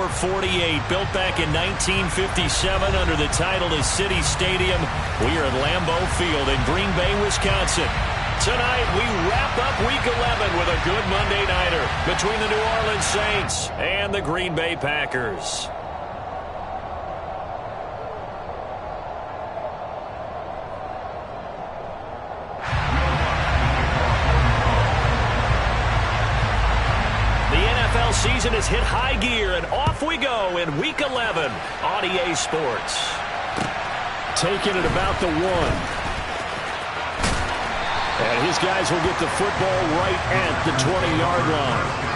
number 48, built back in 1957 under the title of City Stadium. We are at Lambeau Field in Green Bay, Wisconsin. Tonight, we wrap up Week 11 with a good Monday nighter between the New Orleans Saints and the Green Bay Packers. Season has hit high gear, and off we go in Week 11 on EA Sports. Taking it about the 1. And his guys will get the football right at the 20-yard line.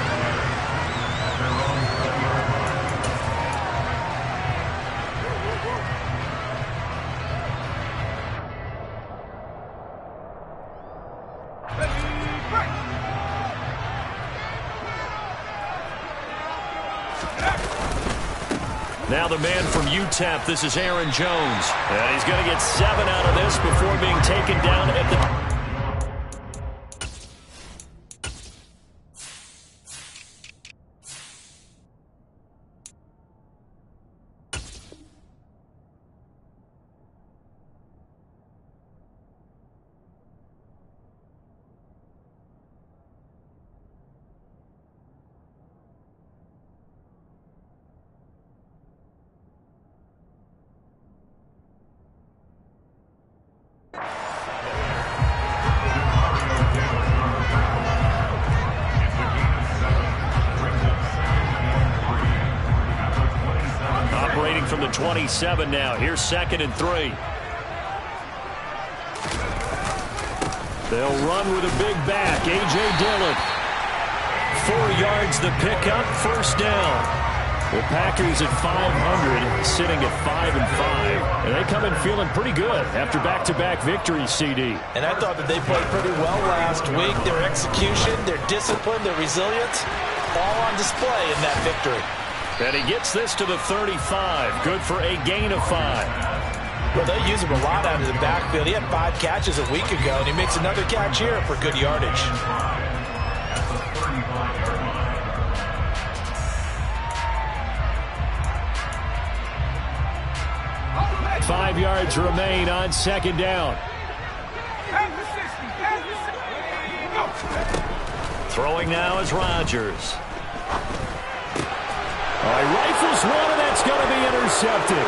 Now the man from UTEP, this is Aaron Jones. And he's going to get 7 out of this before being taken down at the... From the 27 now. Here's 2nd and 3. They'll run with a big back. A.J. Dillon. 4 yards the pickup. First down. The Packers at 500, sitting at 5-5. And they come in feeling pretty good after back-to-back victories, CD. And I thought that they played pretty well last week. Their execution, their discipline, their resilience, all on display in that victory. And he gets this to the 35. Good for a gain of 5. Well, they use him a lot out of the backfield. He had 5 catches a week ago, and he makes another catch here for good yardage. Five yards remain on 2nd down. Throwing now is Rodgers. Rifles one, and that's going to be intercepted.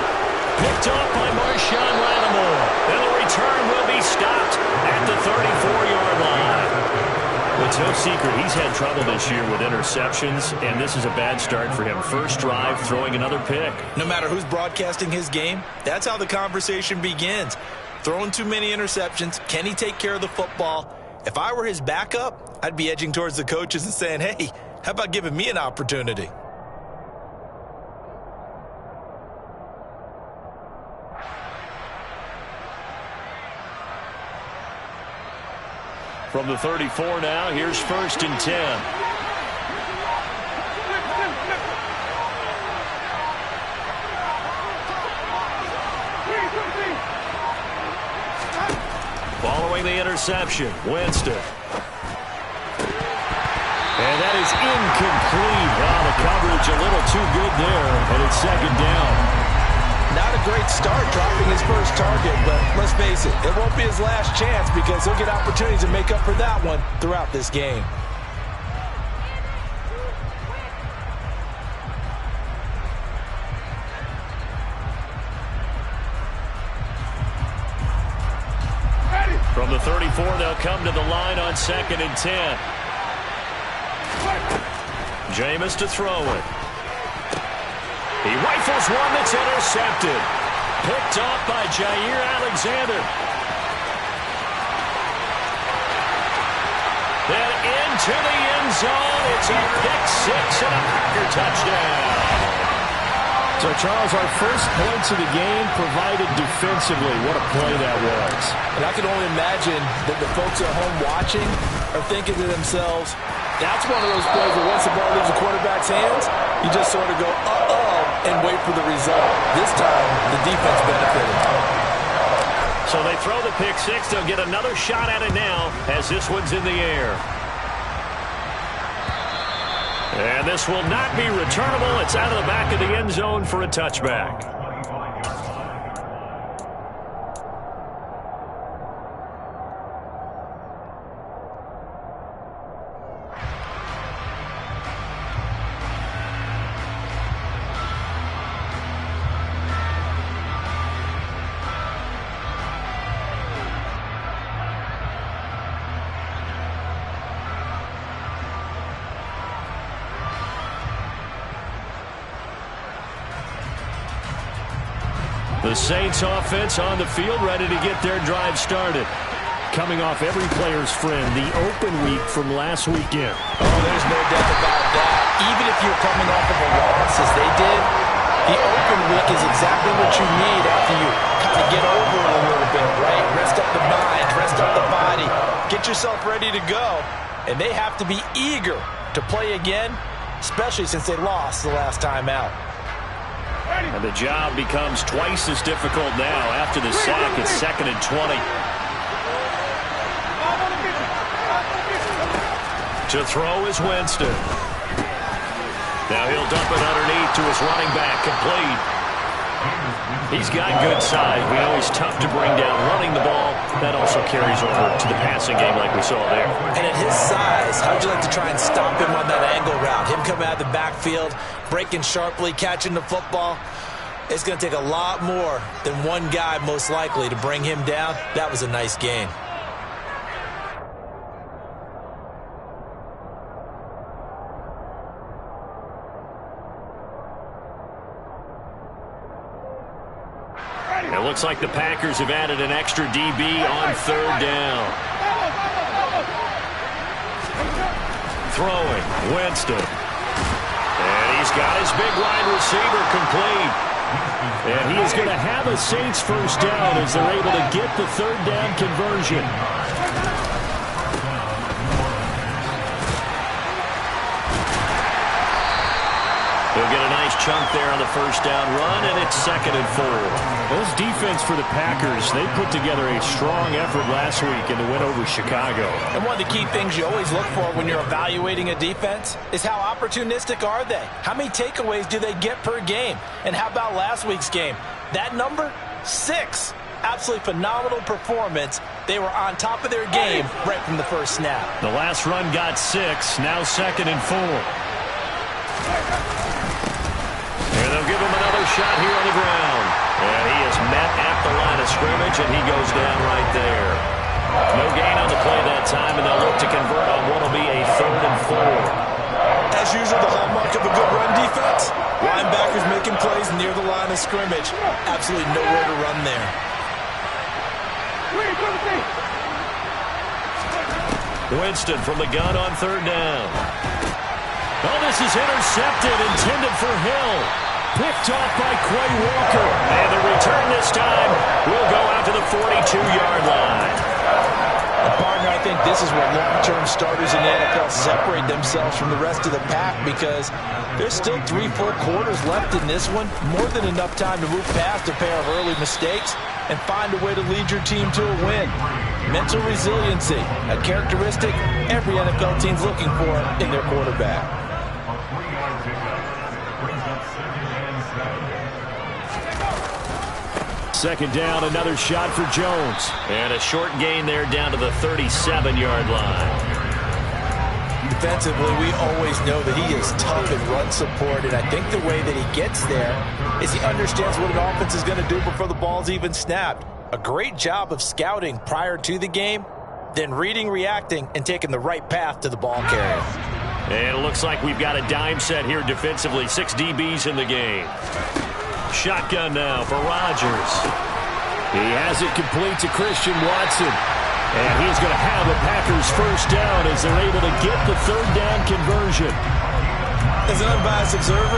Picked up by Marshawn Lattimore. And the return will be stopped at the 34-yard line. It's no secret he's had trouble this year with interceptions, and this is a bad start for him. First drive, throwing another pick. No matter who's broadcasting his game, that's how the conversation begins. Throwing too many interceptions. Can he take care of the football? If I were his backup, I'd be edging towards the coaches and saying, hey, how about giving me an opportunity? From the 34 now, here's 1st and 10. Following the interception, Winston. And that is incomplete. Wow, the coverage a little too good there, and it's 2nd down. Not a great start dropping his first target, but let's face it, it won't be his last chance because he'll get opportunities to make up for that one throughout this game. From the 34, they'll come to the line on 2nd and 10. Jameis to throw it. He rifles one that's intercepted. Picked off by Jair Alexander. Then into the end zone. It's a pick 6 and a Packer touchdown. So, Charles, our first points of the game provided defensively. What a play that was. And I can only imagine that the folks at home watching are thinking to themselves, that's one of those plays where once the ball leaves the quarterback's hands, you just sort of go, uh-oh, and wait for the result. This time, the defense benefited. So they throw the pick 6. They'll get another shot at it now as this one's in the air. And this will not be returnable. It's out of the back of the end zone for a touchback. The Saints offense on the field, ready to get their drive started. Coming off every player's friend, the open week from last weekend. Oh, there's no doubt about that. Even if you're coming off of a loss as they did, the open week is exactly what you need after you kind of get over it a little bit, right? Rest up the mind, rest up the body, get yourself ready to go. And they have to be eager to play again, especially since they lost the last time out. And the job becomes twice as difficult now after the sack. It's 2nd and 20. To throw is Winston. Now he'll dump it underneath to his running back, complete. He's got good size. We know he's tough to bring down running the ball. That also carries over to the passing game like we saw there. And at his size, how'd you like to try and stop him on that angle route? Him coming out of the backfield, breaking sharply, catching the football. It's going to take a lot more than one guy, most likely, to bring him down. That was a nice gain. It looks like the Packers have added an extra DB on 3rd down. Throwing, Winston. And he's got his big wide receiver complete. And he is going to have a Saints first down as they're able to get the 3rd down conversion. He'll get a nice chunk there on the first down run, and it's 2nd and 4. Those defense for the Packers, they put together a strong effort last week in the win over Chicago. And one of the key things you always look for when you're evaluating a defense is how opportunistic are they? How many takeaways do they get per game? And how about last week's game? That number? 6. Absolutely phenomenal performance. They were on top of their game right from the first snap. The last run got 6, now 2nd and 4. And they'll give him another shot here on the ground. And he is met at the line of scrimmage, and he goes down right there. No gain on the play that time, and they'll look to convert on what will be a 3rd and 4. As usual, the hallmark of a good run defense, linebackers making plays near the line of scrimmage. Absolutely nowhere to run there. Winston from the gun on 3rd down. Oh, this is intercepted, intended for Hill. Picked off by Quay Walker. And the return this time will go out to the 42-yard line. And partner, I think this is where long-term starters in the NFL separate themselves from the rest of the pack, because there's still 3 full quarters left in this one. More than enough time to move past a pair of early mistakes and find a way to lead your team to a win. Mental resiliency, a characteristic every NFL team's looking for in their quarterback. Second down, another shot for Jones. And a short gain there down to the 37-yard line. Defensively, we always know that he is tough in run support, and I think the way that he gets there is he understands what an offense is going to do before the ball's even snapped. A great job of scouting prior to the game, then reading, reacting, and taking the right path to the ball carrier. And it looks like we've got a dime set here defensively. 6 DBs in the game. Shotgun now for Rodgers. He has it complete to Christian Watson. And he's going to have the Packers first down as they're able to get the 3rd down conversion. As an unbiased observer,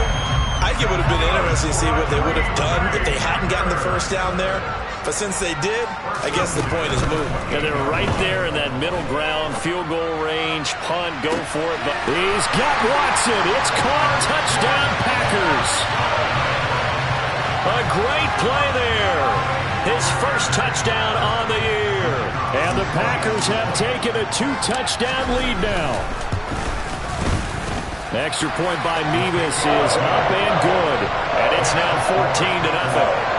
I think it would have been interesting to see what they would have done if they hadn't gotten the first down there. But since they did, I guess the point is moved. And they're right there in that middle ground, field goal range, punt, go for it. But he's got Watson. It's caught. Touchdown, Packers. A great play there. His first touchdown on the year. And the Packers have taken a 2-touchdown lead now. Extra point by Mevis is up and good. And it's now 14-0.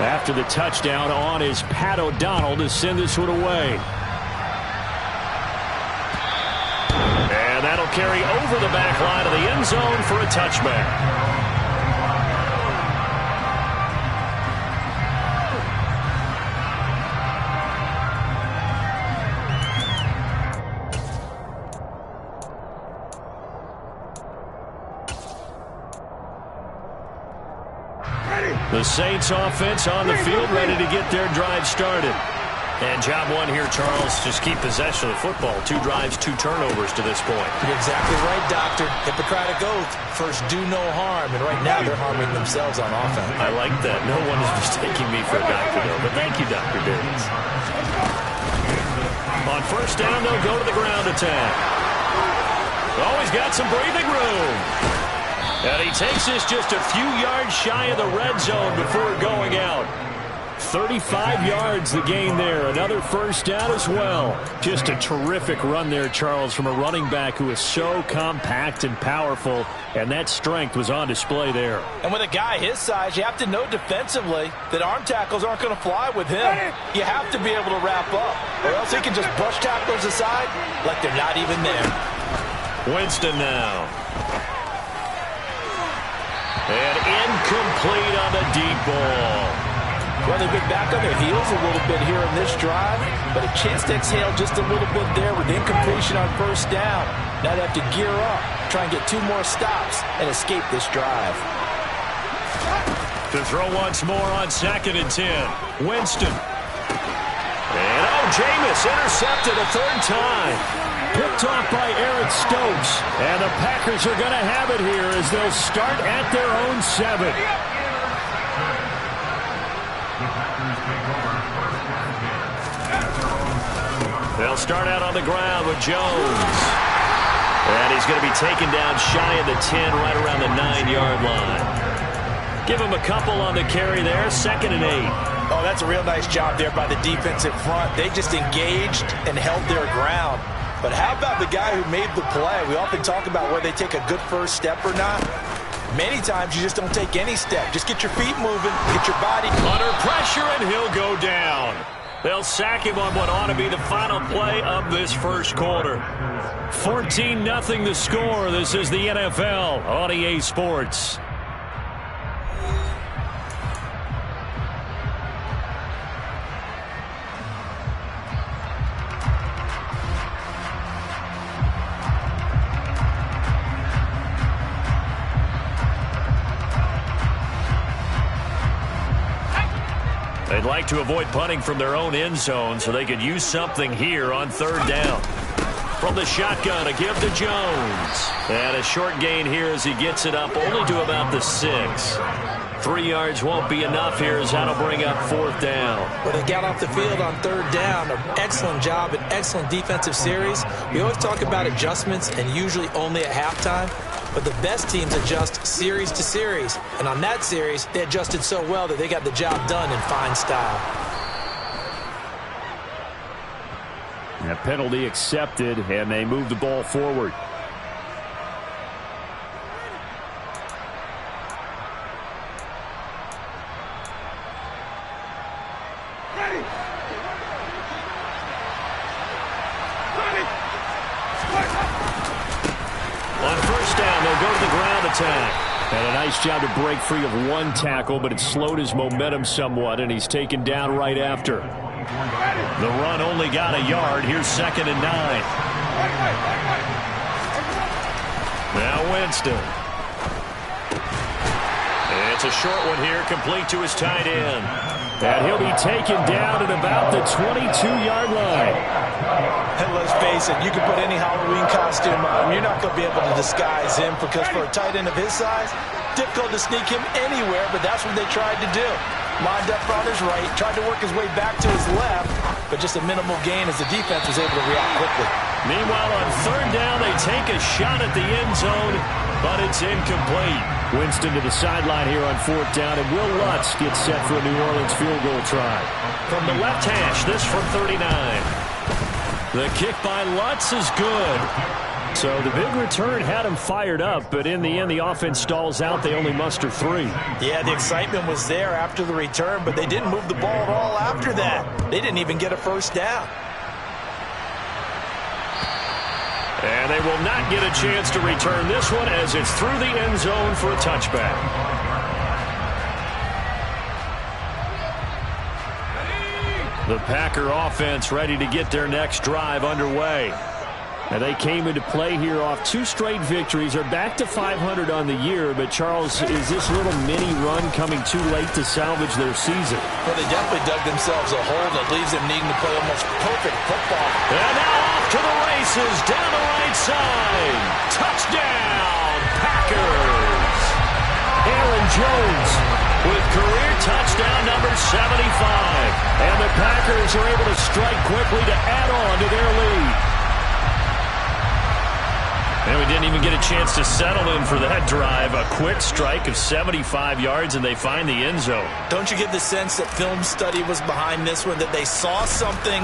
After the touchdown, on is Pat O'Donnell to send this one away. And that'll carry over the back line of the end zone for a touchback. The Saints offense on the field, ready to get their drive started. And job one here, Charles, just keep possession of the football. 2 drives, 2 turnovers to this point. You're exactly right, Doctor. Hippocratic oath. First, do no harm. And right now, they're harming themselves on offense. I like that. No one is mistaking me for a doctor, though. But thank you, Dr. Davis. On first down, they'll go to the ground attack. Always got some breathing room. And he takes this just a few yards shy of the red zone before going out. 35 yards the gain there. Another first down as well. Just a terrific run there, Charles, from a running back who is so compact and powerful, and that strength was on display there. And with a guy his size, you have to know defensively that arm tackles aren't going to fly with him. You have to be able to wrap up, or else he can just brush tacklers aside like they're not even there. Winston now. And incomplete on the deep ball. Well, they've been back on their heels a little bit here in this drive, but a chance to exhale just a little bit there with incompletion on first down. Now they have to gear up, try and get 2 more stops, and escape this drive. To throw once more on 2nd and 10. Winston. And Jameis intercepted a 3rd time. Picked off by Eric Stokes. And the Packers are going to have it here as they'll start at their own 7. They'll start out on the ground with Jones. And he's going to be taken down shy of the 10, right around the 9-yard line. Give him a couple on the carry there, 2nd and 8. Oh, that's a real nice job there by the defensive front. They just engaged and held their ground. But how about the guy who made the play? We often talk about whether they take a good first step or not. Many times you just don't take any step. Just get your feet moving, get your body under pressure, and he'll go down. They'll sack him on what ought to be the final play of this first quarter. 14-0 the score. This is the NFL on EA Sports. They'd like to avoid punting from their own end zone so they could use something here on 3rd down. From the shotgun, a give to Jones. And a short gain here as he gets it up only to about the 6. 3 yards won't be enough here as that'll bring up 4th down. Well, they got off the field on 3rd down. An excellent job, an excellent defensive series. We always talk about adjustments and usually only at halftime. But the best teams adjust series to series. And on that series, they adjusted so well that they got the job done in fine style. That penalty accepted, and they move the ball forward. And a nice job to break free of 1 tackle, but it slowed his momentum somewhat, and he's taken down right after. The run only got a yard. Here's 2nd and 9. Now Winston. It's a short one here, complete to his tight end. And he'll be taken down at about the 22-yard line. And let's face it, you can put any Halloween costume on. You're not going to be able to disguise him because for a tight end of his size, difficult to sneak him anywhere, but that's what they tried to do. Lined up on his right, tried to work his way back to his left, but just a minimal gain as the defense was able to react quickly. Meanwhile, on 3rd down, they take a shot at the end zone, but it's incomplete. Winston to the sideline here on 4th down, and Will Lutz gets set for a New Orleans field goal try. From the left hash, this from 39. The kick by Lutz is good. So the big return had him fired up, but in the end, the offense stalls out. They only muster 3. Yeah, the excitement was there after the return, but they didn't move the ball at all after that. They didn't even get a first down. And they will not get a chance to return this one as it's through the end zone for a touchback. The Packer offense ready to get their next drive underway. Now they came into play here off 2 straight victories. They're back to 500 on the year, but Charles, is this little mini run coming too late to salvage their season? Well, they definitely dug themselves a hole that leaves them needing to play almost perfect football. And now off to the races down the right side. Touchdown, Packers! Aaron Jones with career touchdown number 75. And the Packers are able to strike quickly to add on to their lead. And we didn't even get a chance to settle in for that drive. A quick strike of 75 yards, and they find the end zone. Don't you get the sense that film study was behind this one, that they saw something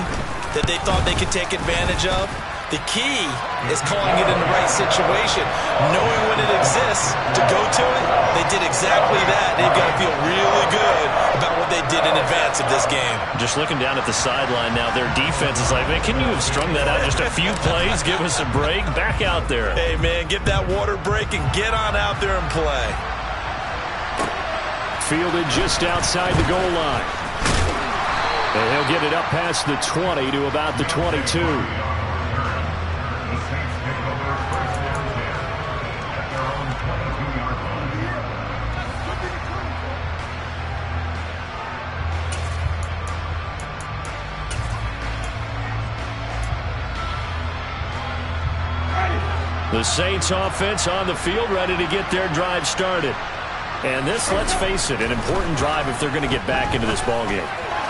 that they thought they could take advantage of? The key is calling it in the right situation, knowing when it exists to go to it. They did exactly that. They've got to feel really good about what they did in advance of this game. Just looking down at the sideline now, their defense is like, man, can you have strung that out just a few plays? Give us a break. Back out there. Hey, man, get that water break and get on out there and play. Fielded just outside the goal line. And he'll get it up past the 20 to about the 22. The Saints offense on the field, ready to get their drive started. And this, let's face it, an important drive if they're going to get back into this ballgame.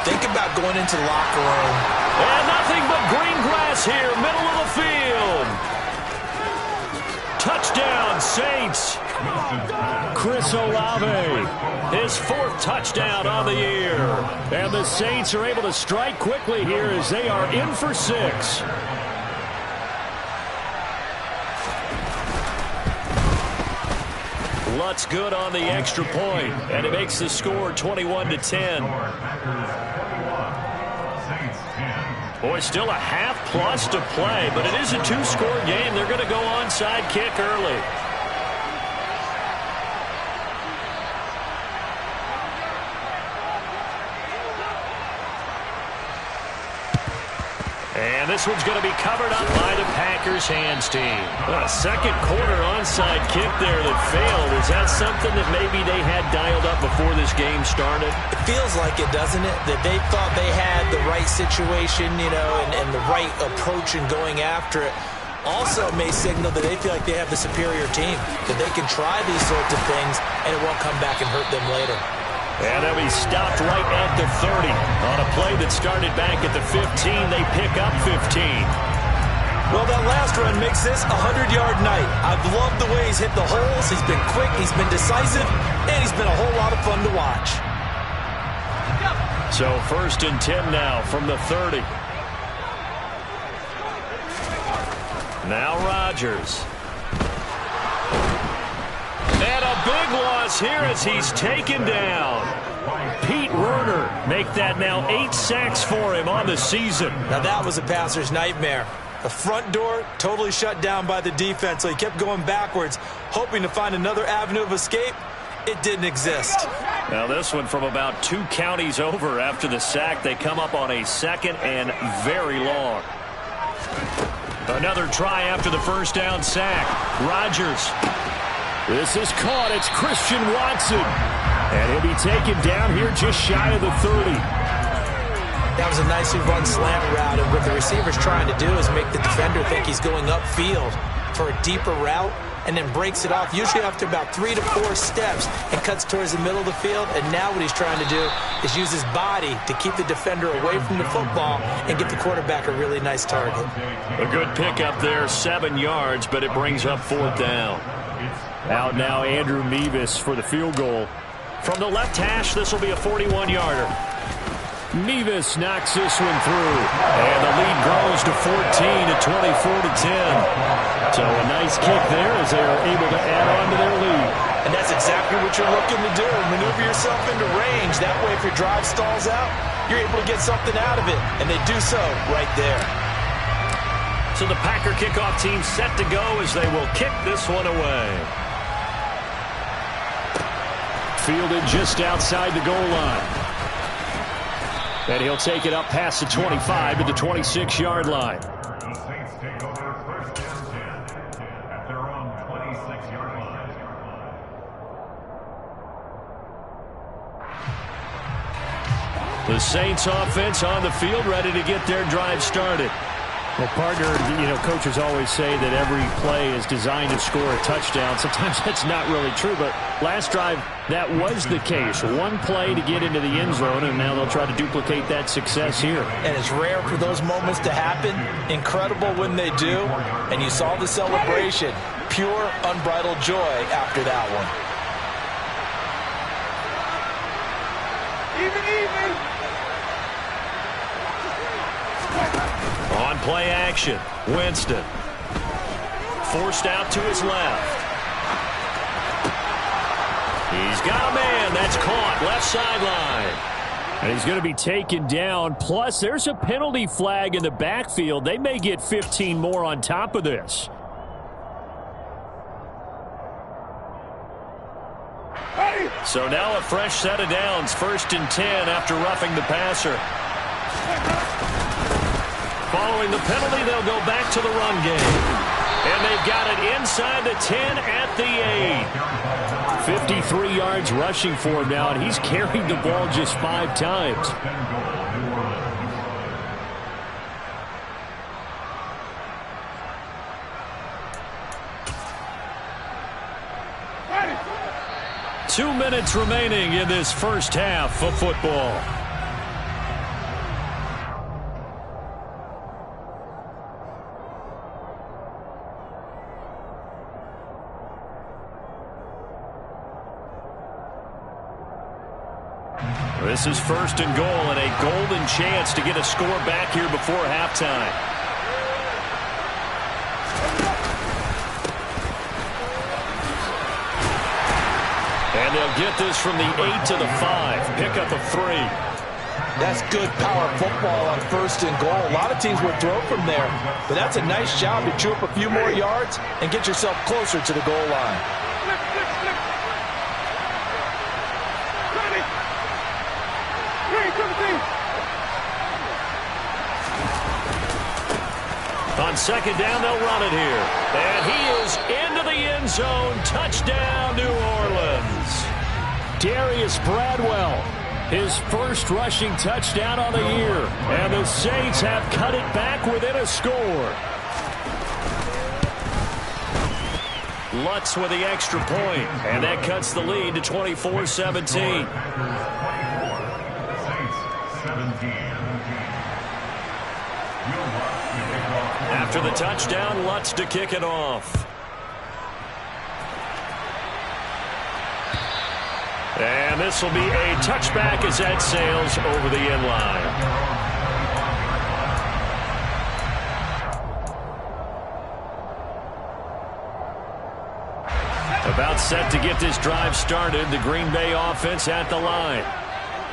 Think about going into the locker room. And nothing but green grass here, middle of the field. Touchdown, Saints. Chris Olave, his 4th touchdown on the year. And the Saints are able to strike quickly here as they are in for 6. Lutz good on the extra point, and it makes the score 21-10. Boy, still a half plus to play, but it is a 2-score game. They're going to go onside kick early. And this one's going to be covered up by the Packers hands team. A second quarter onside kick there that failed. Is that something that maybe they had dialed up before this game started? It feels like it, doesn't it? That they thought they had the right situation, you know, and the right approach in going after it. Also may signal that they feel like they have the superior team, that they can try these sorts of things and it won't come back and hurt them later. And they'll be stopped right at the 30. On a play that started back at the 15, they pick up 15. Well, that last run makes this a 100-yard night. I've loved the way he's hit the holes. He's been quick, he's been decisive, and he's been a whole lot of fun to watch. So 1st and 10 now from the 30. Now Rodgers. And a big loss here as he's taken down. Pete Werner make that now 8 sacks for him on the season. Now that was a passer's nightmare. The front door totally shut down by the defense, so he kept going backwards, hoping to find another avenue of escape. It didn't exist. Now this one from about 2 counties over after the sack. They come up on a 2nd and very long. Another try after the first down sack. Rodgers. This is caught. It's Christian Watson. And he'll be taken down here just shy of the 30. That was a nicely run slant route, and what the receiver's trying to do is make the defender think he's going upfield for a deeper route, and then breaks it off, usually after about 3 to 4 steps, and cuts towards the middle of the field. And now what he's trying to do is use his body to keep the defender away from the football and get the quarterback a really nice target. A good pickup there, 7 yards, but it brings up 4th down. Out now, Andrew Mevis for the field goal. From the left hash, this will be a 41-yarder. Nevis knocks this one through. And the lead grows to 14 at 24-10. So a nice kick there as they are able to add on to their lead. And that's exactly what you're looking to do. Maneuver yourself into range. That way, if your drive stalls out, you're able to get something out of it. And they do so right there. So the Packer kickoff team set to go as they will kick this one away. Fielded just outside the goal line. And he'll take it up past the 25 to the 26-yard line. The Saints take over first and 10 at their own 26-yard line. The Saints offense on the field, ready to get their drive started. Well, partner, coaches always say that every play is designed to score a touchdown. Sometimes that's not really true, but last drive, that was the case. One play to get into the end zone, and now they'll try to duplicate that success here. And it's rare for those moments to happen. Incredible when they do. And you saw the celebration. Pure, unbridled joy after that one. Even. On play action, Winston. Forced out to his left. He's got a man. That's caught. Left sideline. And he's going to be taken down. Plus, there's a penalty flag in the backfield. They may get 15 more on top of this. So now a fresh set of downs. 1st and 10 after roughing the passer. Following the penalty, they'll go back to the run game. And they've got it inside the 10 at the 8. 53 yards rushing for him now, and he's carried the ball just 5 times. Two minutes remaining in this first half of football. This is 1st and goal and a golden chance to get a score back here before halftime. And they'll get this from the 8 to the 5. Pick up a 3. That's good power football on 1st and goal. A lot of teams would throw from there, but that's a nice job to chew up a few more yards and get yourself closer to the goal line. On 2nd down, they'll run it here. And he is into the end zone. Touchdown, New Orleans. Darius Bradwell, his first rushing touchdown on the year. And the Saints have cut it back within a score. Lutz with the extra point. And that cuts the lead to 24-17. Saints 17. After the touchdown, Lutz to kick it off. And this will be a touchback as that sails over the end line. About set to get this drive started. The Green Bay offense at the line.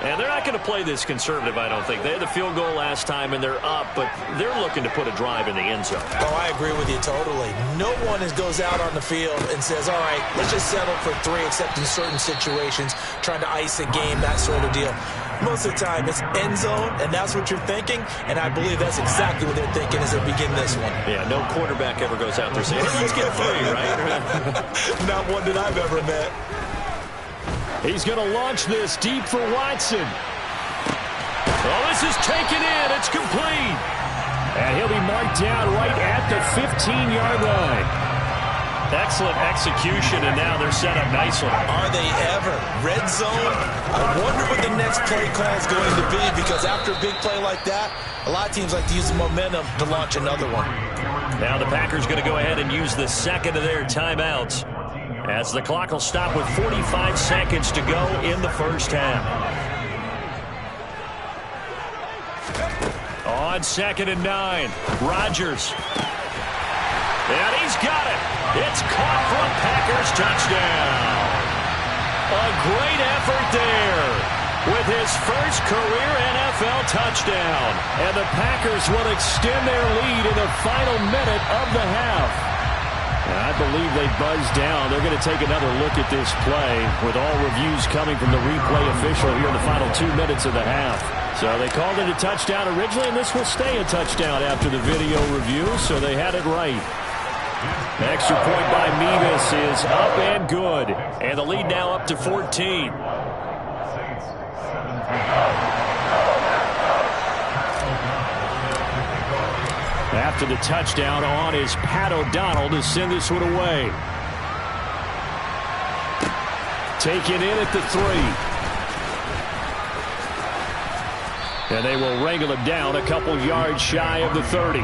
And they're not going to play this conservative, I don't think. They had the field goal last time, and they're up, but they're looking to put a drive in the end zone. Oh, I agree with you totally. No one goes out on the field and says, all right, let's just settle for 3, except in certain situations, trying to ice a game, that sort of deal. Most of the time, it's end zone, and that's what you're thinking, and I believe that's exactly what they're thinking as they begin this one. Yeah, no quarterback ever goes out there saying, hey, let's get 3, right? Not one that I've ever met. He's going to launch this deep for Watson. Oh, this is taken in. It's complete. And he'll be marked down right at the 15-yard line. Excellent execution, and now they're set up nicely. Are they ever? Red zone? I wonder what the next play call is going to be, because after a big play like that, a lot of teams like to use the momentum to launch another one. Now the Packers going to go ahead and use the second of their timeouts, as the clock will stop with 45 seconds to go in the first half. On 2nd and 9. Rodgers. And he's got it. It's caught for a Packers touchdown. A great effort there with his first career NFL touchdown. And the Packers will extend their lead in the final minute of the half. And I believe they buzzed down. They're going to take another look at this play with all reviews coming from the replay official here in the final 2 minutes of the half. So they called it a touchdown originally, and this will stay a touchdown after the video review, so they had it right. Extra point by Mevis is up and good. And the lead now up to 14. After the touchdown on is Pat O'Donnell to send this one away. Taken in at the 3. And they will wrangle him down a couple yards shy of the 30.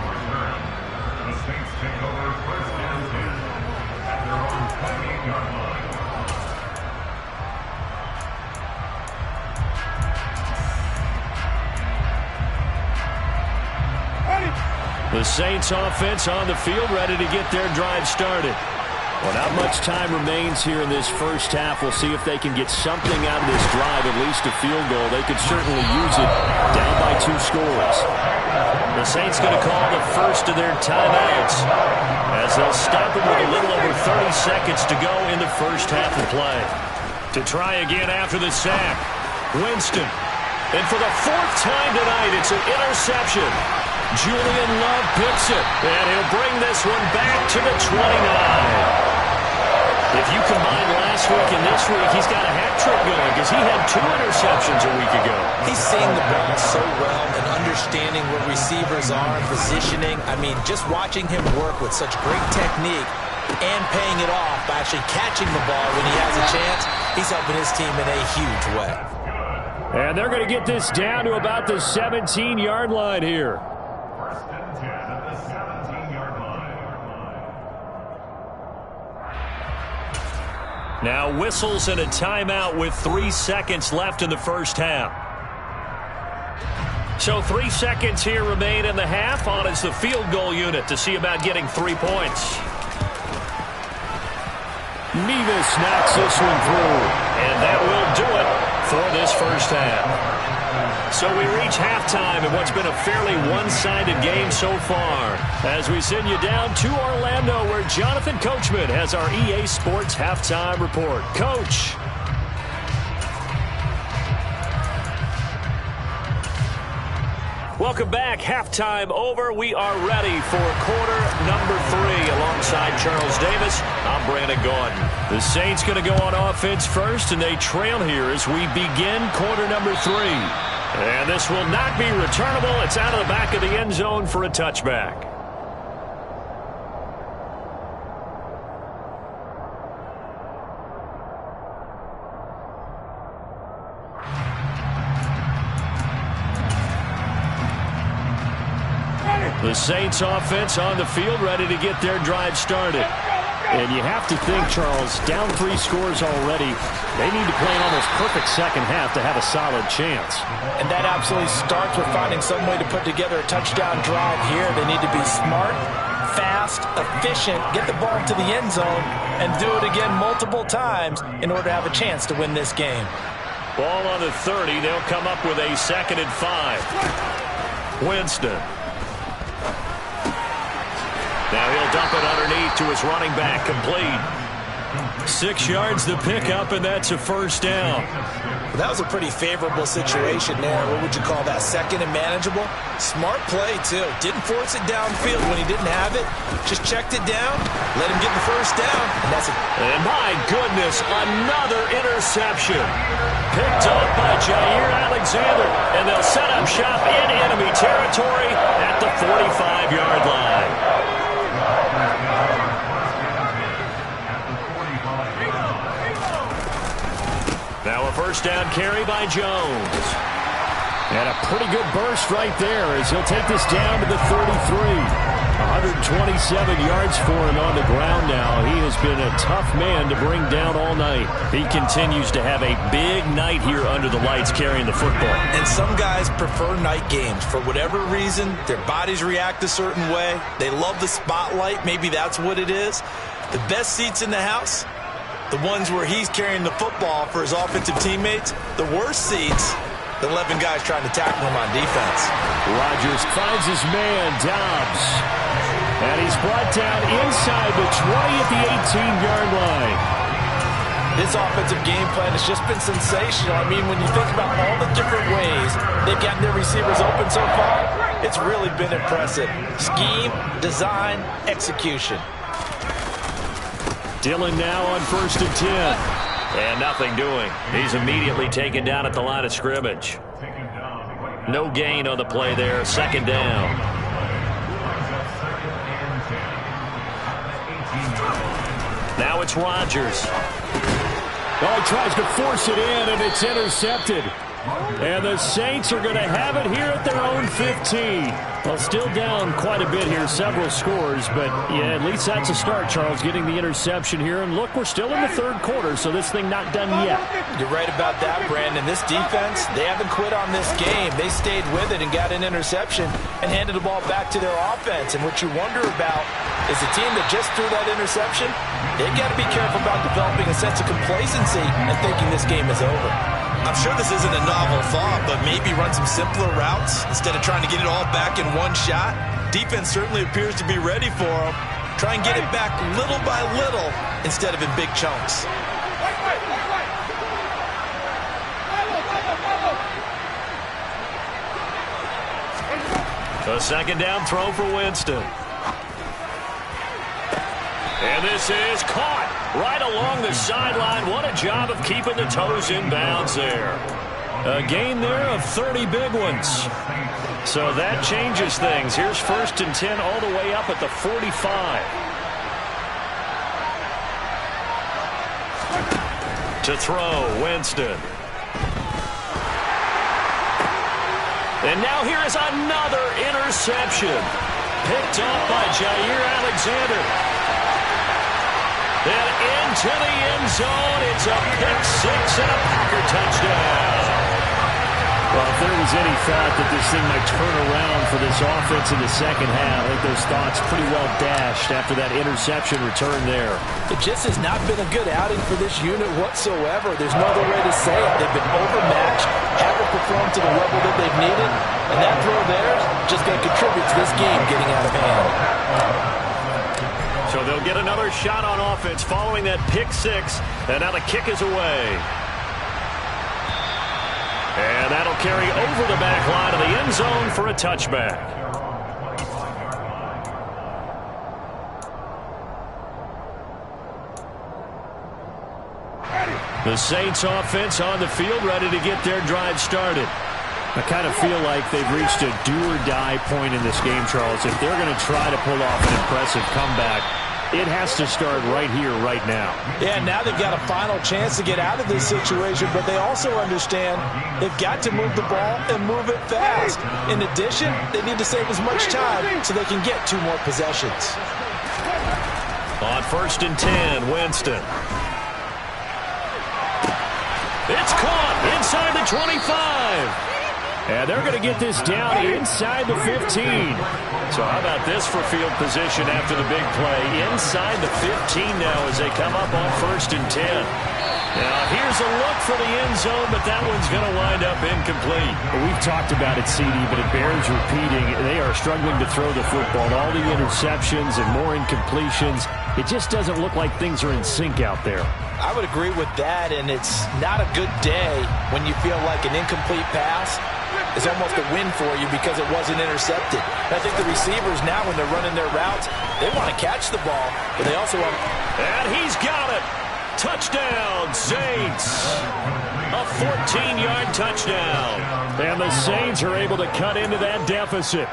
The Saints offense on the field, ready to get their drive started. Well, not much time remains here in this first half. We'll see if they can get something out of this drive, at least a field goal. They could certainly use it down by 2 scores. The Saints going to call the first of their timeouts as they'll stop it with a little over 30 seconds to go in the first half of play. To try again after the sack, Winston. And for the 4th time tonight, it's an interception. Julian Love picks it, and he'll bring this one back to the 29. If you combine last week and this week, he's got a hat trick going because he had 2 interceptions a week ago. He's seeing the ball so well and understanding where receivers are, positioning. I mean, just watching him work with such great technique and paying it off by actually catching the ball when he has a chance, he's helping his team in a huge way. And they're going to get this down to about the 17-yard line here. Now whistles and a timeout with 3 seconds left in the first half. So 3 seconds here remain in the half. On is the field goal unit to see about getting 3 points. Mevis knocks this one through. And that will do it for this first half. So we reach halftime in what's been a fairly one-sided game so far, as we send you down to Orlando, where Jonathan Coachman has our EA Sports Halftime Report. Coach. Welcome back. Halftime over. We are ready for quarter number 3 alongside Charles Davis. I'm Brandon Gaudin. The Saints going to go on offense first, and they trail here as we begin quarter number 3. And this will not be returnable. It's out of the back of the end zone for a touchback. The Saints offense on the field, ready to get their drive started. And you have to think, Charles, down 3 scores already. They need to play an almost perfect second half to have a solid chance. And that absolutely starts with finding some way to put together a touchdown drive here. They need to be smart, fast, efficient, get the ball to the end zone, and do it again multiple times in order to have a chance to win this game. Ball on the 30. They'll come up with a 2nd and 5. Winston. Now he'll dump it underneath to his running back, complete. 6 yards the pickup, and that's a first down. That was a pretty favorable situation there. What would you call that? 2nd and manageable? Smart play, too. Didn't force it downfield when he didn't have it. Just checked it down, let him get the first down, and that's it. And my goodness, another interception. Picked up by Jair Alexander, and they'll set up shop in enemy territory at the 45-yard line. Now a first down carry by Jones. And a pretty good burst right there as he'll take this down to the 33. 127 yards for him on the ground now. He has been a tough man to bring down all night. He continues to have a big night here under the lights carrying the football. And some guys prefer night games. For whatever reason, their bodies react a certain way. They love the spotlight. Maybe that's what it is. The best seats in the house, the ones where he's carrying the football for his offensive teammates. The worst seats, the 11 guys trying to tackle him on defense. Rodgers finds his man, Dobbs. And he's brought down inside the 20 at the 18-yard line. This offensive game plan has just been sensational. I mean, when you think about all the different ways they've gotten their receivers open so far, it's really been impressive. Scheme, design, execution. Dillon now on 1st and 10. And nothing doing. He's immediately taken down at the line of scrimmage. No gain on the play there. 2nd down. Now it's Rodgers. Oh, he tries to force it in, and it's intercepted. And the Saints are going to have it here at their own 15. Well, still down quite a bit here, several scores, but yeah, at least that's a start, Charles, getting the interception here. And look, we're still in the 3rd quarter, so this thing not done yet. You're right about that, Brandon. This defense, they haven't quit on this game. They stayed with it and got an interception and handed the ball back to their offense. And what you wonder about is the team that just threw that interception, they've got to be careful about developing a sense of complacency and thinking this game is over. I'm sure this isn't a novel thought, but maybe run some simpler routes instead of trying to get it all back in one shot. Defense certainly appears to be ready for them. Try and get it back little by little instead of in big chunks. A 2nd down throw for Winston. And this is caught right along the sideline. What a job of keeping the toes in bounds there. A gain there of 30 big ones. So that changes things. Here's 1st and 10 all the way up at the 45. To throw, Winston. And now here is another interception. Picked off by Jair Alexander. Then into the end zone. It's a pick-6 and a Packer touchdown. Well, if there was any thought that this thing might turn around for this offense in the 2nd half, I think those thoughts pretty well dashed after that interception return there. It just has not been a good outing for this unit whatsoever. There's no other way to say it. They've been overmatched, haven't performed to the level that they've needed, and that throw there is just going to contribute to this game getting out of hand. So they'll get another shot on offense following that pick-6, and now the kick is away. And that'll carry over the back line of the end zone for a touchback. The Saints offense on the field, ready to get their drive started. I kind of feel like they've reached a do-or-die point in this game, Charles. If they're going to try to pull off an impressive comeback, it has to start right here, right now. Yeah, now they've got a final chance to get out of this situation, but they also understand they've got to move the ball and move it fast. In addition, they need to save as much time so they can get 2 more possessions. On 1st and 10, Winston. It's caught inside the 25. And they're going to get this down inside the 15. So how about this for field position after the big play? Inside the 15 now as they come up on 1st and 10. Now here's a look for the end zone, but that one's going to wind up incomplete. We've talked about it, CD, but it bears repeating. They are struggling to throw the football. All the interceptions and more incompletions. It just doesn't look like things are in sync out there. I would agree with that, and it's not a good day when you feel like an incomplete pass is almost a win for you because it wasn't intercepted. And I think the receivers now, when they're running their routes, they want to catch the ball, but they also want... And he's got it! Touchdown, Saints! A 14-yard touchdown. And the Saints are able to cut into that deficit.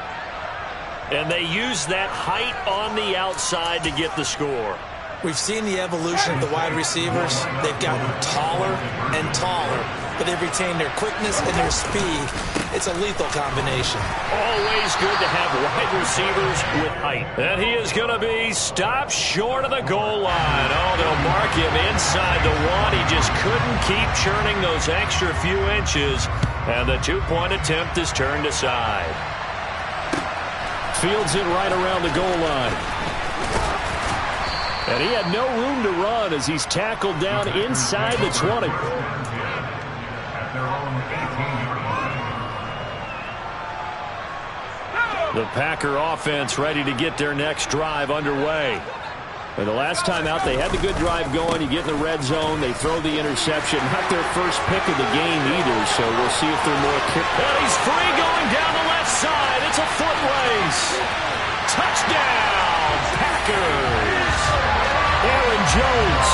And they use that height on the outside to get the score. We've seen the evolution of the wide receivers. They've gotten taller and taller, but they've retained their quickness and their speed. it's a lethal combination. Always good to have wide receivers with height. And he is going to be stopped short of the goal line. Oh, they'll mark him inside the one. He just couldn't keep churning those extra few inches. And the two-point attempt is turned aside. Fields it right around the goal line. And he had no room to run as he's tackled down inside the 20. The Packer offense ready to get their next drive underway. But the last time out, they had the good drive going. You get in the red zone, they throw the interception. Not their first pick of the game either, so we'll see if they're more kick. And he's free going down the left side. It's a foot race. Touchdown, Packers. Aaron Jones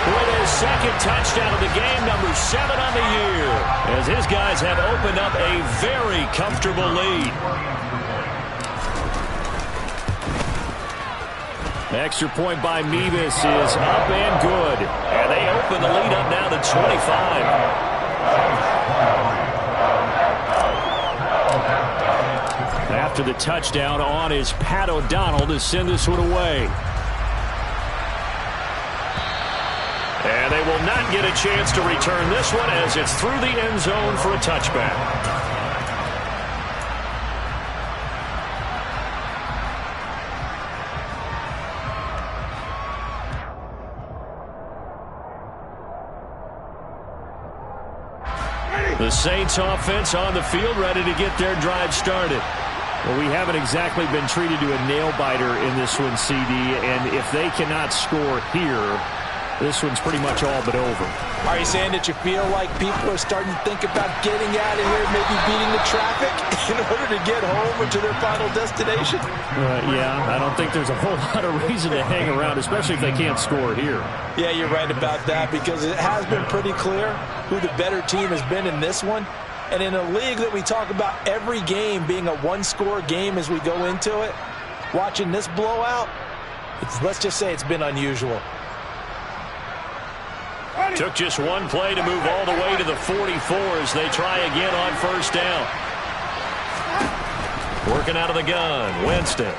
with his second touchdown of the game, number 7 on the year, as his guys have opened up a very comfortable lead. Extra point by Mevis is up and good. And they open the lead up now to 25. After the touchdown, on is Pat O'Donnell to send this one away. And they will not get a chance to return this one as it's through the end zone for a touchback. The Saints offense on the field, ready to get their drive started. Well, we haven't exactly been treated to a nail-biter in this one, CD, and if they cannot score here, this one's pretty much all but over. Are you saying that you feel like people are starting to think about getting out of here, maybe beating the traffic in order to get home or to their final destination? Yeah, I don't think there's a whole lot of reason to hang around, especially if they can't score here. Yeah, you're right about that, because it has been pretty clear who the better team has been in this one. And in a league that we talk about every game being a one-score game as we go into it, watching this blowout, let's just say it's been unusual. Took just one play to move all the way to the 44 as they try again on first down. Working out of the gun, Winston.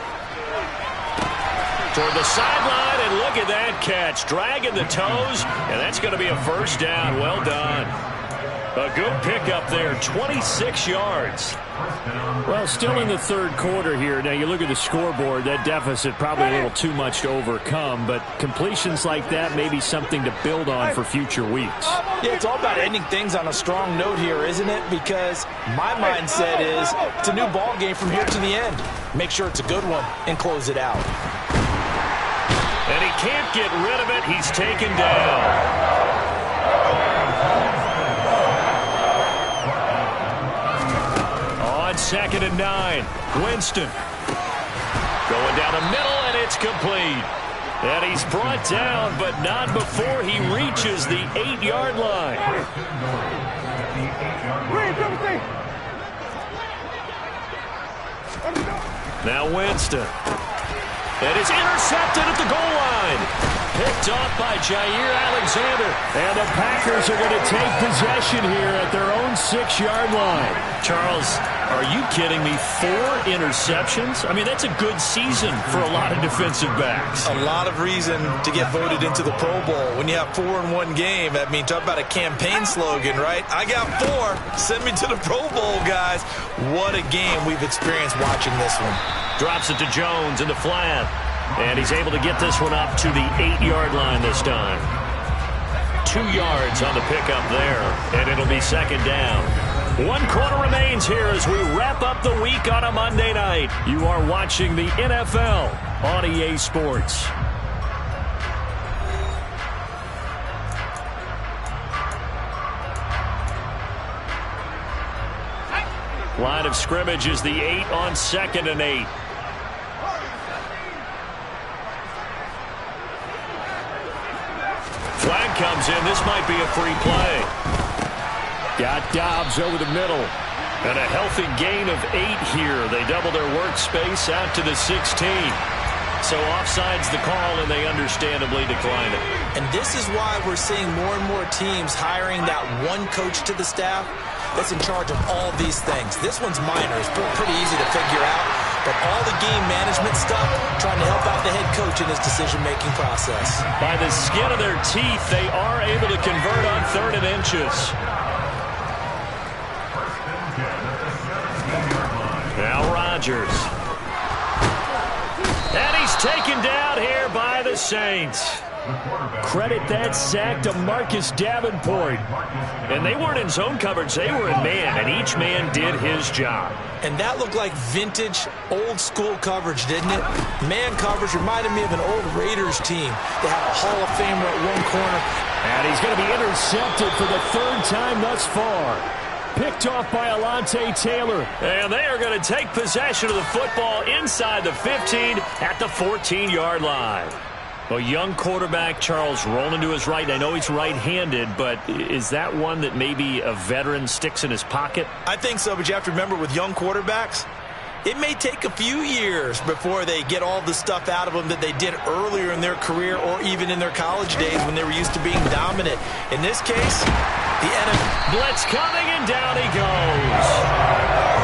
Toward the sideline, and look at that catch. Dragging the toes, and that's going to be a first down. Well done. A good pickup there, 26 yards. Well, still in the third quarter here. Now, you look at the scoreboard, that deficit probably a little too much to overcome, but completions like that may be something to build on for future weeks. Yeah, it's all about ending things on a strong note here, isn't it? Because my mindset is it's a new ball game from here to the end. Make sure it's a good one and close it out. And he can't get rid of it. He's taken down. Second and 9. Winston going down the middle, and it's complete. And he's brought down, but not before he reaches the 8-yard line. Now Winston. And it's intercepted at the goal line. Picked off by Jair Alexander. And the Packers are going to take possession here at their own 6-yard line. Charles, are you kidding me? 4 interceptions? I mean, that's a good season for a lot of defensive backs. A lot of reason to get voted into the Pro Bowl. When you have 4 in one game, I mean, talk about a campaign slogan, right? I got 4. Send me to the Pro Bowl, guys. What a game we've experienced watching this one. Drops it to Jones in the flat. And he's able to get this one up to the 8-yard line this time. 2 yards on the pickup there, and it'll be second down. 1 quarter remains here as we wrap up the week on a Monday night. You are watching the NFL on EA Sports. Line of scrimmage is the 8 on 2nd and 8. Flag comes in. This might be a free play. Got Dobbs over the middle. And a healthy gain of 8 here. They double their workspace out to the 16. So offside's the call, and they understandably decline it. And this is why we're seeing more and more teams hiring that one coach to the staff that's in charge of all these things. This one's minor. It's pretty easy to figure out. But all the game management stuff, trying to help out the head coach in his decision-making process. By the skin of their teeth, they are able to convert on 3rd and inches. Now Rodgers. And he's taken down here by the Saints. Credit that sack to Marcus Davenport. And they weren't in zone coverage. They were in man, and each man did his job. And that looked like vintage, old-school coverage, didn't it? Man coverage reminded me of an old Raiders team. They had a Hall of Famer at one corner. And he's going to be intercepted for the 3rd time thus far. Picked off by Alontae Taylor. And they are going to take possession of the football inside the 15 at the 14-yard line. A young quarterback, Charles, rolling to his right. I know he's right-handed, but is that one that maybe a veteran sticks in his pocket? I think so, but you have to remember with young quarterbacks, it may take a few years before they get all the stuff out of them that they did earlier in their career or even in their college days when they were used to being dominant. In this case, the enemy. Blitz coming, and down he goes.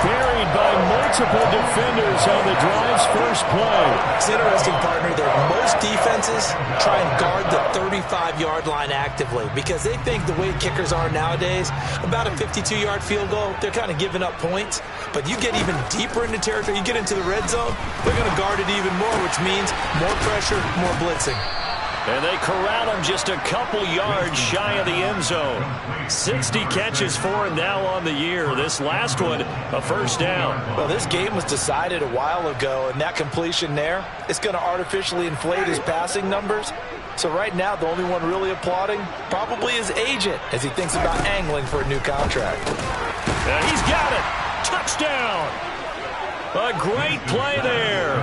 Buried by multiple defenders on the drive's first play. It's interesting, partner, that most defenses try and guard the 35-yard line actively because they think the way kickers are nowadays, about a 52-yard field goal, they're kind of giving up points. But you get even deeper into territory, you get into the red zone, they're going to guard it even more, which means more pressure, more blitzing. And they corral him just a couple yards shy of the end zone. 60 catches for him now on the year. This last one, a first down. Well, this game was decided a while ago, and that completion there is going to artificially inflate his passing numbers. So right now, the only one really applauding probably his agent as he thinks about angling for a new contract. And he's got it. Touchdown. A great play there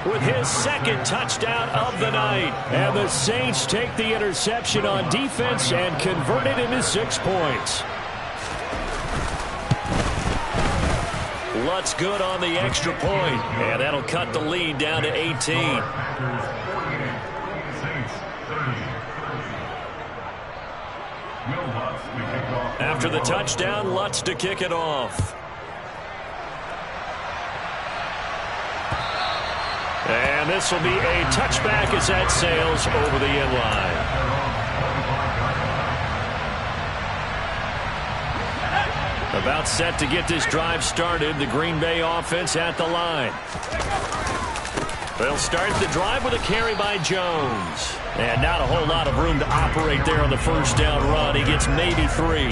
with his 2nd touchdown of the night. And the Saints take the interception on defense and convert it into 6 points. Lutz good on the extra point, and that'll cut the lead down to 18. After the touchdown, Lutz to kick it off. And this will be a touchback as that sails over the end line. About set to get this drive started. The Green Bay offense at the line. They'll start the drive with a carry by Jones. And not a whole lot of room to operate there on the first down run. He gets maybe 3.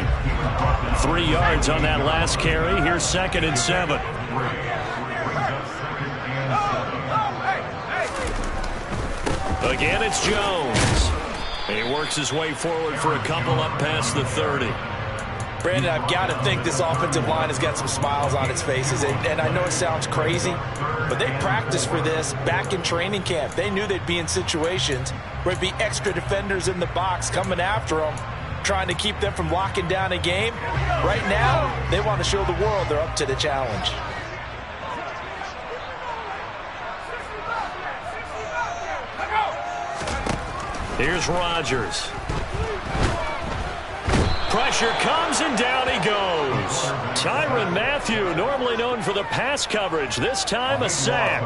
3 yards on that last carry. Here's 2nd and 7. Again, it's Jones. He works his way forward for a couple up past the 30. Brandon, I've got to think this offensive line has got some smiles on its faces. And I know it sounds crazy, but they practiced for this back in training camp. They knew they'd be in situations where there'd be extra defenders in the box coming after them, trying to keep them from locking down a game. Right now, they want to show the world they're up to the challenge. Here's Rodgers. Pressure comes, and down he goes. Tyrann Mathieu, normally known for the pass coverage, this time a sack.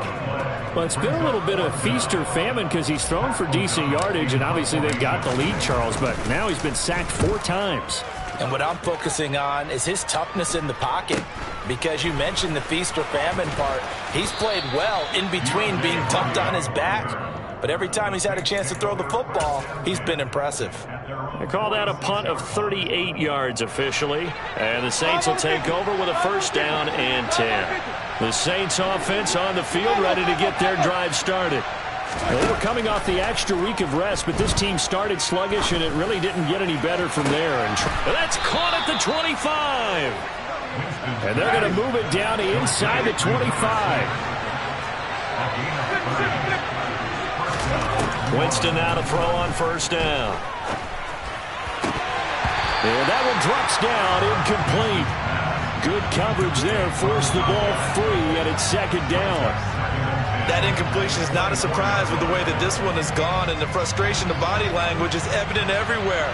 Well, it's been a little bit of feast or famine because he's thrown for decent yardage, and obviously they've got the lead, Charles, but now he's been sacked 4 times. And what I'm focusing on is his toughness in the pocket, because you mentioned the feast or famine part. He's played well in between being tucked on his back. But every time he's had a chance to throw the football, he's been impressive. They call that a punt of 38 yards officially. And the Saints will take over with a first down and 10. The Saints offense on the field ready to get their drive started. Well, they were coming off the extra week of rest, but this team started sluggish, and it really didn't get any better from there. And that's caught at the 25. And they're going to move it down to inside the 25. Winston now to throw on first down. And that one drops down, incomplete. Good coverage there, forced the ball free, and it's 2nd down. That incompletion is not a surprise with the way that this one has gone, and the frustration, the body language is evident everywhere.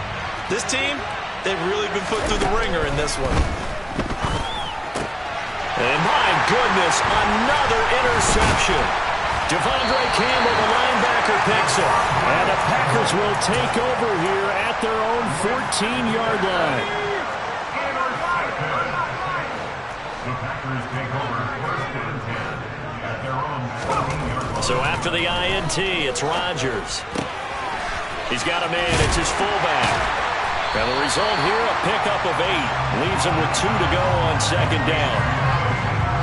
This team, they've really been put through the ringer in this one. And my goodness, another interception. Devondre Campbell, the linebacker, picks it. And the Packers will take over here at their own 14-yard line. The Packers take over first and 10 at their own 14-yard line. So after the INT, it's Rodgers. He's got a man. It's his fullback. And the result here, a pickup of 8. Leaves him with 2 to go on second down.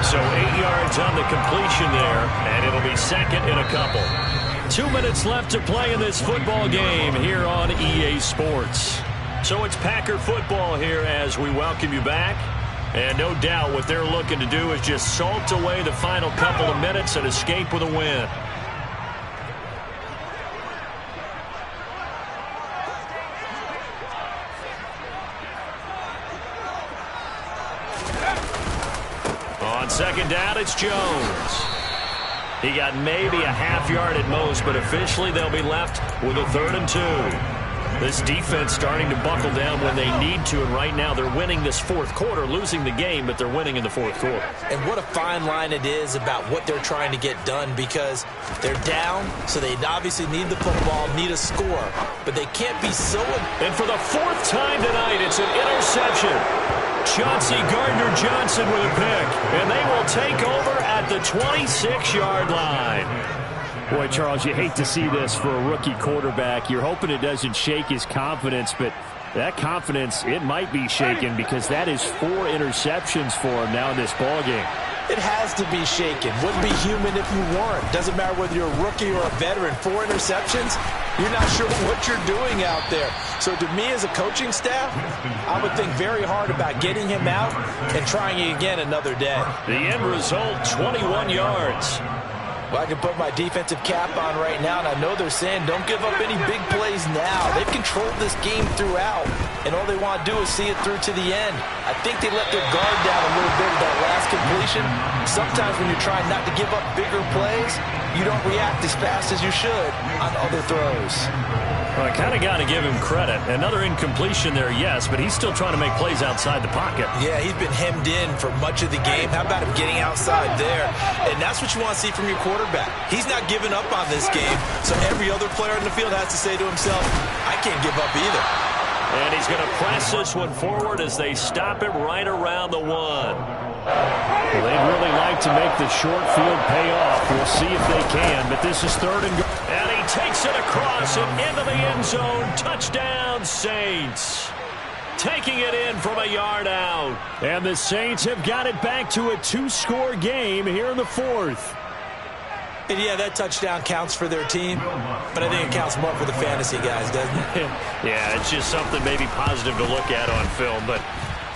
So 8 yards on the completion there, and it'll be second and a couple. 2 minutes left to play in this football game here on EA Sports. So it's Packer football here as we welcome you back. And no doubt what they're looking to do is just salt away the final couple of minutes and escape with a win. On second down, it's Jones. He got maybe a half yard at most, but officially they'll be left with a 3rd and 2. This defense starting to buckle down when they need to, and right now they're winning this fourth quarter, losing the game, but they're winning in the fourth quarter. And what a fine line it is about what they're trying to get done, because they're down, so they obviously need the football, need a score, but they can't be so... And for the 4th time tonight, it's an interception. Chauncey Gardner-Johnson with a pick, and they will take over at the 26-yard line. Boy, Charles, you hate to see this for a rookie quarterback. You're hoping it doesn't shake his confidence, but that confidence, it might be shaken because that is 4 interceptions for him now in this ballgame. It has to be shaken. Wouldn't be human if you weren't. Doesn't matter whether you're a rookie or a veteran. 4 interceptions, you're not sure what you're doing out there. So to me as a coaching staff, I would think very hard about getting him out and trying again another day. The end result, 21 yards. Well, I can put my defensive cap on right now, and I know they're saying don't give up any big plays now. They've controlled this game throughout, and all they want to do is see it through to the end. I think they let their guard down a little bit with that last completion. Sometimes when you're trying not to give up bigger plays, you don't react as fast as you should on other throws. Well, I kind of got to give him credit. Another incompletion there, yes, but he's still trying to make plays outside the pocket. Yeah, he's been hemmed in for much of the game. How about him getting outside there? And that's what you want to see from your quarterback. He's not giving up on this game, so every other player in the field has to say to himself, I can't give up either. And he's going to press this one forward as they stop him right around the 1. Well, they'd really like to make the short field pay off. We'll see if they can, but this is 3rd and goal. And he takes it across and into the end zone. Touchdown, Saints. Taking it in from a yard out. And the Saints have got it back to a 2-score game here in the 4th. And yeah, that touchdown counts for their team, but I think it counts more for the fantasy guys, doesn't it? Yeah, it's just something maybe positive to look at on film, but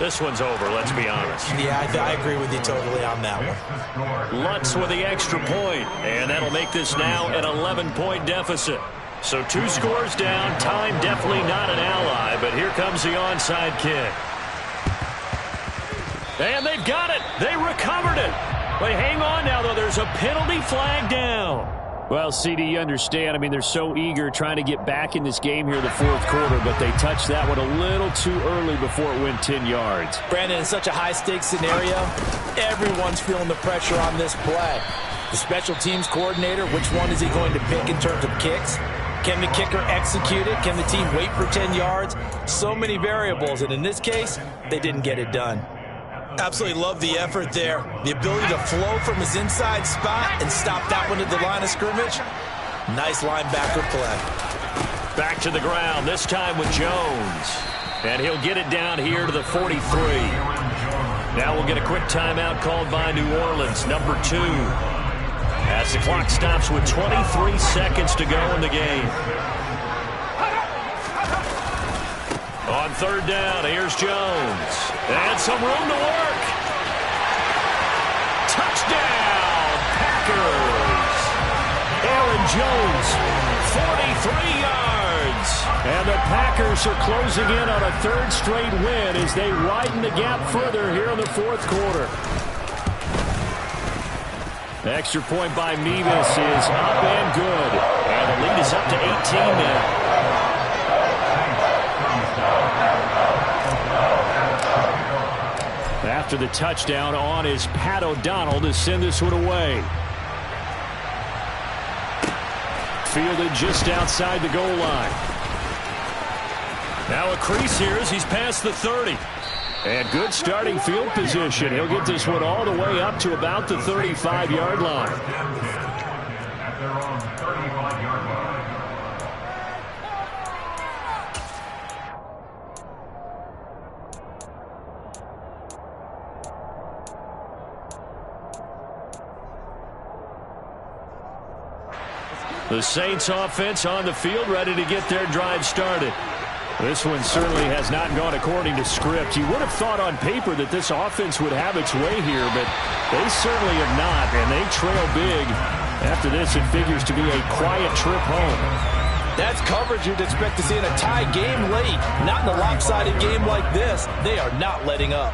this one's over, let's be honest. Yeah, I agree with you totally on that one. Lutz with the extra point, and that'll make this now an 11-point deficit. So 2 scores down, time definitely not an ally, but here comes the onside kick. And they've got it. They recovered it. But hang on now, though. There's a penalty flag down. Well, CD, you understand. I mean, they're so eager trying to get back in this game here in the 4th quarter, but they touched that one a little too early before it went 10 yards. Brandon, in such a high-stakes scenario, everyone's feeling the pressure on this play. The special teams coordinator, which one is he going to pick in terms of kicks? Can the kicker execute it? Can the team wait for 10 yards? So many variables, and in this case, they didn't get it done. Absolutely love the effort there. The ability to flow from his inside spot and stop that one at the line of scrimmage. Nice linebacker play. Back to the ground, this time with Jones. And he'll get it down here to the 43. Now we'll get a quick timeout called by New Orleans, number 2. As the clock stops with 23 seconds to go in the game. On 3rd down, here's Jones. And some room to work. Touchdown, Packers. Aaron Jones, 43 yards. And the Packers are closing in on a 3rd straight win as they widen the gap further here in the 4th quarter. The extra point by Mevis is up and good. And the lead is up to 18 now. after the touchdown on is Pat O'Donnell to send this one away. Fielded just outside the goal line. Now a crease here as he's past the 30. And good starting field position. He'll get this one all the way up to about the 35-yard line. At their own 35-yard line. The Saints offense on the field, ready to get their drive started. This one certainly has not gone according to script. You would have thought on paper that this offense would have its way here, but they certainly have not, and they trail big. After this, it figures to be a quiet trip home. That's coverage you'd expect to see in a tie game late. Not in a lopsided game like this. They are not letting up.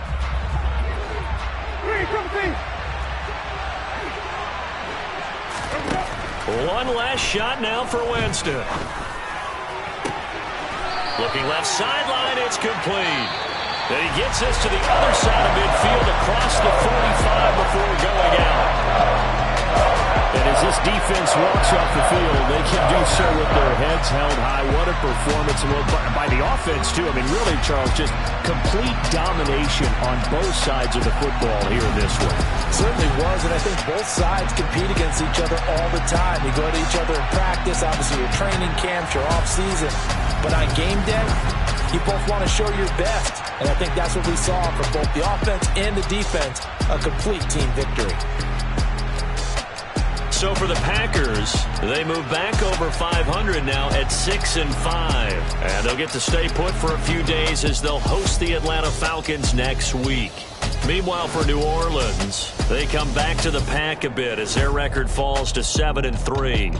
One last shot now for Winston. Looking left sideline, it's complete. Then he gets this to the other side of midfield across the 45 before going out. And as this defense walks off the field, they can do so with their heads held high. What a performance by the offense, too. I mean, really, Charles, just complete domination on both sides of the football here in this one. Certainly was, and I think both sides compete against each other all the time. You go to each other in practice, obviously your training camps, your off-season. But on game day, you both want to show your best. And I think that's what we saw from both the offense and the defense, a complete team victory. So for the Packers, they move back over 500 now at 6-5. And they'll get to stay put for a few days as they'll host the Atlanta Falcons next week. Meanwhile, for New Orleans, they come back to the pack a bit as their record falls to 7-3.